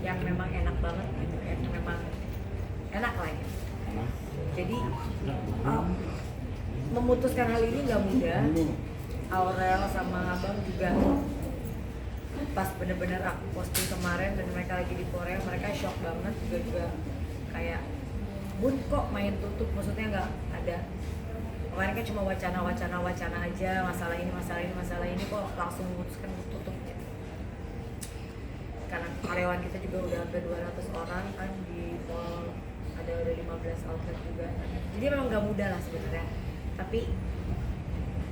yang memang enak banget gitu, yang memang enak lah gitu. Jadi memutuskan hal ini nggak mudah. Aurel sama Abang juga pas bener-bener aku posting kemarin dan mereka lagi di Korea, mereka shock banget juga kayak, Bun kok main tutup, maksudnya nggak ada, kemarin kan cuma wacana aja, masalah ini kok langsung memutuskan tutup gitu. Karena karyawan kita juga udah hampir 200 orang kan di mall, ada udah 15 outlet juga, jadi memang nggak mudah lah sebenarnya. Tapi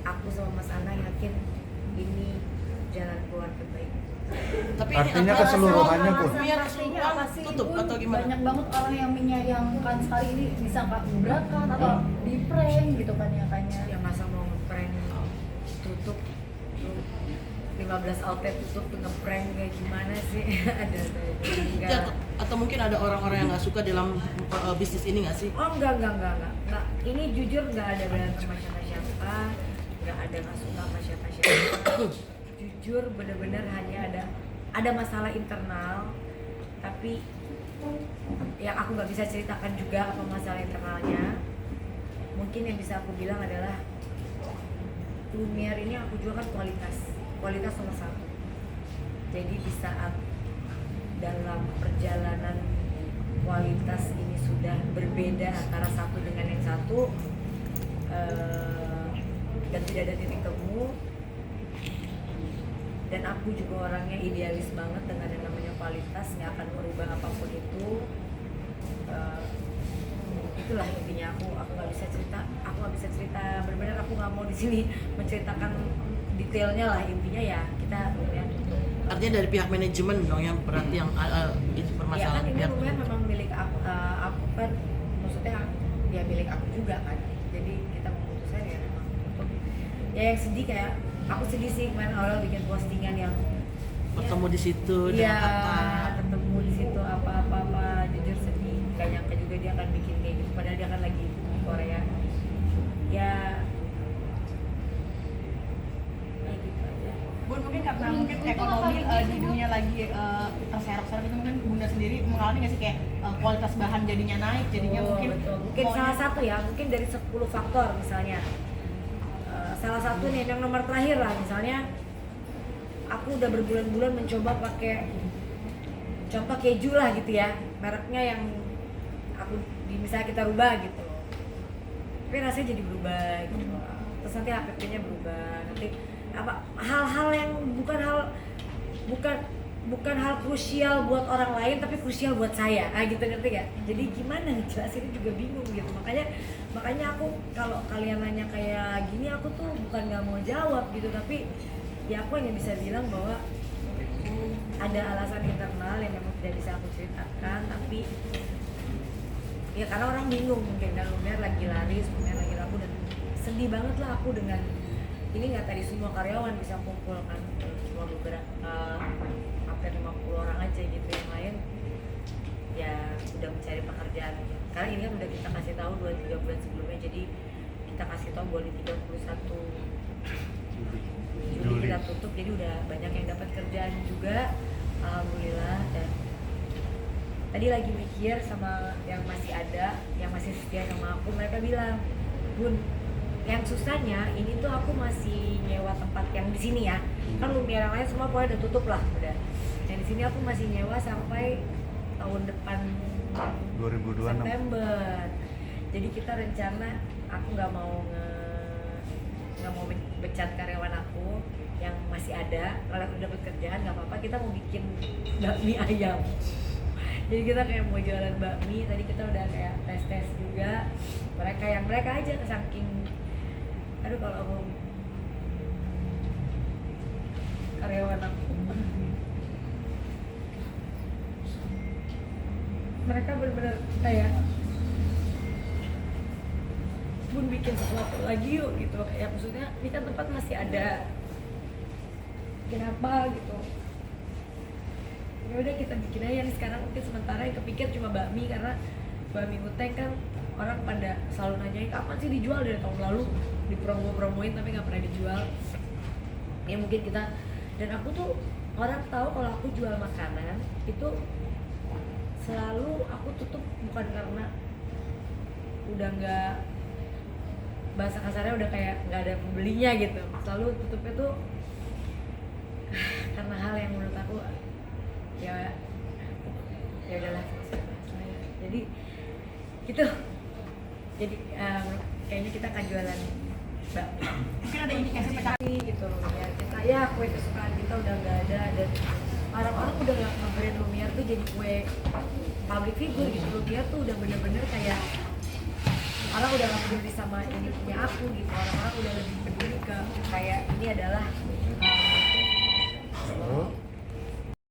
aku sama Mas Ana yakin ini jalan keluar terbaik. Tapi artinya keseluruhannya pun Pastinya apa sih? tutup Pun atau gimana? banyak banget orang yang menyayangkan sekali ini disangka gebrakan atau di prank gitu kan ya kayaknya. Yang masa mau ngeprank tutup 15 outlet tutup tuh ngeprank kayak gimana sih? Ada Ya, atau mungkin ada orang-orang yang nggak suka dalam bisnis ini nggak sih? Oh enggak. Ini jujur nggak ada berantem sama siapa, nggak ada nggak suka sama siapa. Jujur bener-bener hanya ada masalah internal, tapi yang aku nggak bisa ceritakan juga apa masalah internalnya. Mungkin yang bisa aku bilang adalah Lumiere ini aku jual kan kualitas nomor satu. Jadi di saat dalam perjalanan kualitas ini sudah berbeda antara satu dengan yang satu, dan tidak ada titik temu, dan aku juga orangnya idealis banget dengan yang namanya kualitas, nggak akan merubah apapun itu. Itulah intinya. Aku nggak bisa cerita benar-benar, aku nggak mau di sini menceritakan detailnya lah. Intinya ya kita ya Artinya dari pihak manajemen dong yang berarti yang itu ya kan permasalahan ini pihak. Lumiere memang milik aku kan, maksudnya ya milik aku juga kan, jadi kita memutuskan ya memang untuk ya. Yang sedih kayak aku sedih sih kemarin Aurel bikin postingan yang Ketemu di situ ya, dengan kata ketemu di situ apa jujur sedih, gak nyangka juga dia akan bikin kayak gitu padahal dia kan lagi di Korea ya gitu aja. Bun, mungkin karena mungkin ekonomi di dunia lagi terserok-serok itu, mungkin Bunda sendiri mengalami nggak sih kayak kualitas bahan jadinya naik, jadinya mungkin betul. Mungkin salah satu ya, mungkin dari 10 faktor misalnya. Salah satu nih yang nomor terakhir lah, misalnya aku udah berbulan-bulan mencoba pakai contoh keju lah gitu ya, mereknya yang aku misalnya kita rubah gitu, tapi rasanya jadi berubah gitu. Terus nanti HPP-nya berubah, nanti apa hal-hal yang bukan hal krusial buat orang lain tapi krusial buat saya, gitu, ngerti gak? Jadi gimana ngejelasinnya juga bingung gitu. Makanya aku kalau kalian nanya kayak gini, aku tuh bukan nggak mau jawab gitu, tapi ya aku hanya bisa bilang bahwa ada alasan internal yang memang tidak bisa aku ceritakan. Tapi ya karena orang bingung mungkin, dan Lumiere lagi laris, Lumiere lagi laku, dan sedih banget lah aku dengan ini. Nggak tadi semua karyawan bisa kumpul kan, cuma beberapa hampir 50 orang aja gitu, yang lain ya udah mencari pekerjaan. Karena ini kan udah kita kasih tahu 2-3 bulan sebelumnya, jadi kita kasih tahu bahwa di 31 Juli kita tutup, jadi udah banyak yang dapat kerjaan juga, alhamdulillah. Dan tadi lagi mikir sama yang masih ada, yang masih setia sama aku, mereka bilang, Bun, yang susahnya ini tuh aku masih nyewa tempat yang di sini ya, kan Lumiere yang lain semua pokoknya udah tutup lah, udah. Yang di sini aku masih nyewa sampai tahun depan 2026. September. Jadi kita rencana, aku nggak mau becat karyawan aku yang masih ada. Kalau udah dapat kerjaan nggak apa-apa, kita mau bikin bakmi ayam. Jadi kita kayak mau jualan bakmi. Tadi kita udah kayak tes juga. Mereka aja saking, aduh kalau aku karyawan aku, mereka benar-benar kayak, Bun bikin sesuatu lagi yuk gitu. Kayak maksudnya ini kan tempat masih ada, kenapa gitu. Ya udah kita bikin aja nih sekarang. Mungkin sementara yang kepikir cuma bakmi, karena bakmi uteng kan orang pada selalu nanyain kapan sih dijual, dari tahun lalu dipromoin tapi nggak pernah dijual. Ya mungkin kita, dan aku tuh orang tahu kalau aku jual makanan itu selalu aku tutup bukan karena udah nggak, bahasa kasarnya udah kayak nggak ada pembelinya gitu, selalu tutupnya tuh karena hal yang menurut aku ya udahlah jadi gitu. Jadi kayaknya kita akan jualan bakmi Mungkin ada indikasi pecah. gitu loh ya, kita ya kue kesukaan kita udah nggak ada dan orang-orang udah nggak nge-brand Lumiere tuh jadi kue public figure gitu. Lumiere tuh udah bener-bener kayak orang udah nggak peduli sama ini punya aku gitu, orang-orang udah lebih peduli ke kayak ini adalah